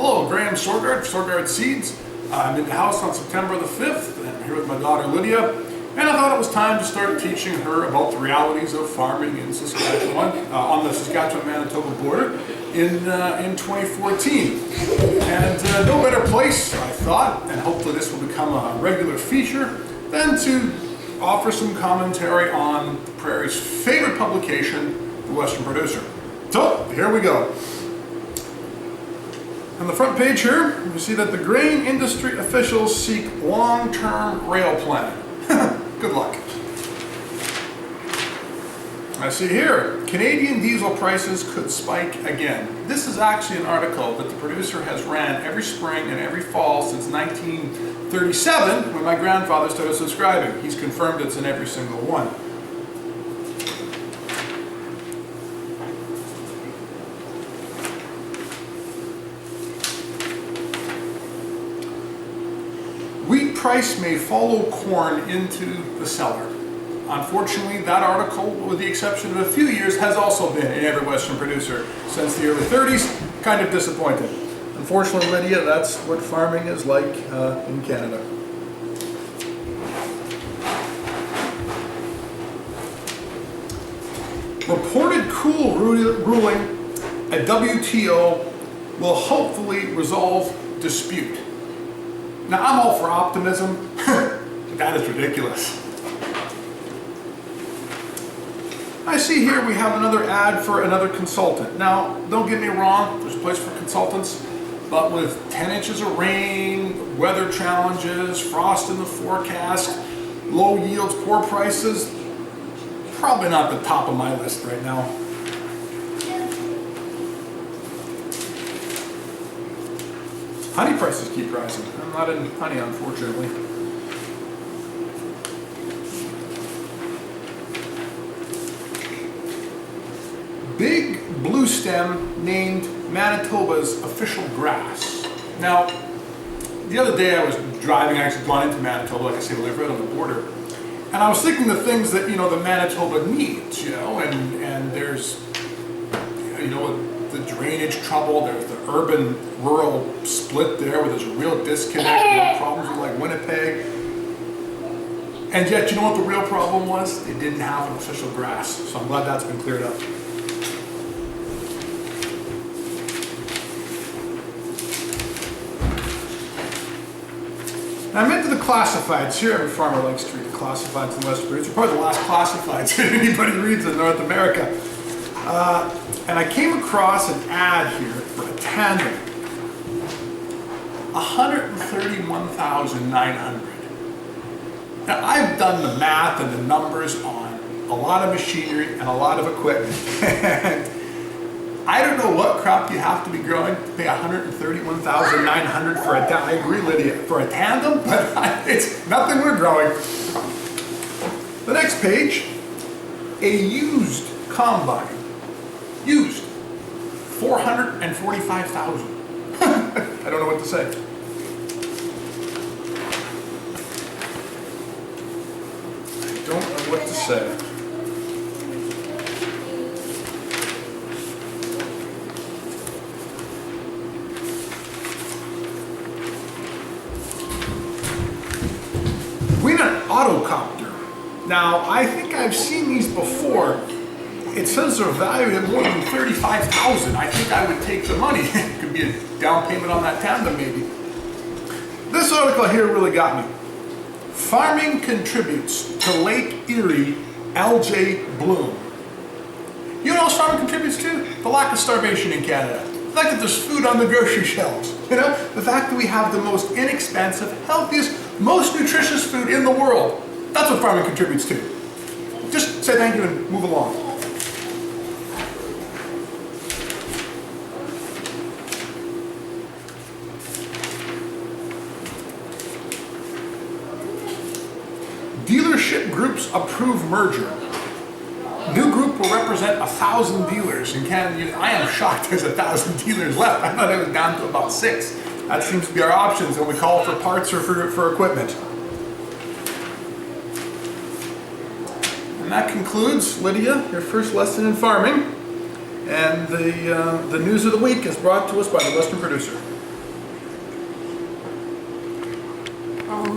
Hello, Graham Sorgard Seeds. I'm in the house on September the 5th, and I'm here with my daughter Lydia, and I thought it was time to start teaching her about the realities of farming in Saskatchewan, on the Saskatchewan-Manitoba border in 2014. And no better place, I thought, and hopefully this will become a regular feature, than to offer some commentary on the Prairie's favorite publication, The Western Producer. So, here we go. On the front page here, you see that the grain industry officials seek long-term rail plan. Good luck. I see here, Canadian diesel prices could spike again. This is actually an article that the producer has ran every spring and every fall since 1937, when my grandfather started subscribing. He's confirmed it's in every single one. Wheat price may follow corn into the cellar. Unfortunately, that article, with the exception of a few years, has also been in every Western Producer since the early 30s. Kind of disappointed. Unfortunately, Lydia, that's what farming is like in Canada. Reported coup ruling at WTO will hopefully resolve dispute. Now, I'm all for optimism, but that is ridiculous. I see here we have another ad for another consultant. Now, don't get me wrong, there's a place for consultants, but with 10 inches of rain, weather challenges, frost in the forecast, low yields, poor prices, probably not the top of my list right now. Honey prices keep rising. I'm not in honey, unfortunately. Big blue stem named Manitoba's official grass. Now, the other day I was driving, I actually gone into Manitoba, like I say, we live right on the border. And I was thinking the things that, the Manitoba needs, and there's, the drainage trouble, there's the urban-rural split there where there's a real disconnect, problems with like Winnipeg. And yet, you know what the real problem was? They didn't have an official grass, so I'm glad that's been cleared up. Now, I'm into the classifieds here. Every farmer likes to read the classifieds in the Western Producer. Probably the last classifieds that anybody reads in North America. And I came across an ad here for a tandem. $131,900. Now, I've done the math and the numbers on a lot of machinery and a lot of equipment. And I don't know what crop you have to be growing to pay $131,900 for a tandem. I agree, Lydia, for a tandem, but it's nothing we're growing. The next page, a used combine. Used. $445,000. I don't know what to say. I don't know what to say. Autocopter. Now, I think I've seen these before. It says they're valued at more than $35,000. I think I would take the money. It could be a down payment on that tandem, maybe. This article here really got me. Farming contributes to Lake Erie algae bloom. You know what else farming contributes to? The lack of starvation in Canada. The fact that there's food on the grocery shelves. The fact that we have the most inexpensive, healthiest, most nutritious food in the world. That's what farming contributes to. Just say thank you and move along. Dealership groups approve merger. New group will represent 1,000 dealers in Canada. I am shocked there's 1,000 dealers left. I thought it was down to about 6. That seems to be our options when we call for parts or for equipment. And that concludes, Lydia, your first lesson in farming. And the news of the week is brought to us by the Western Producer. know.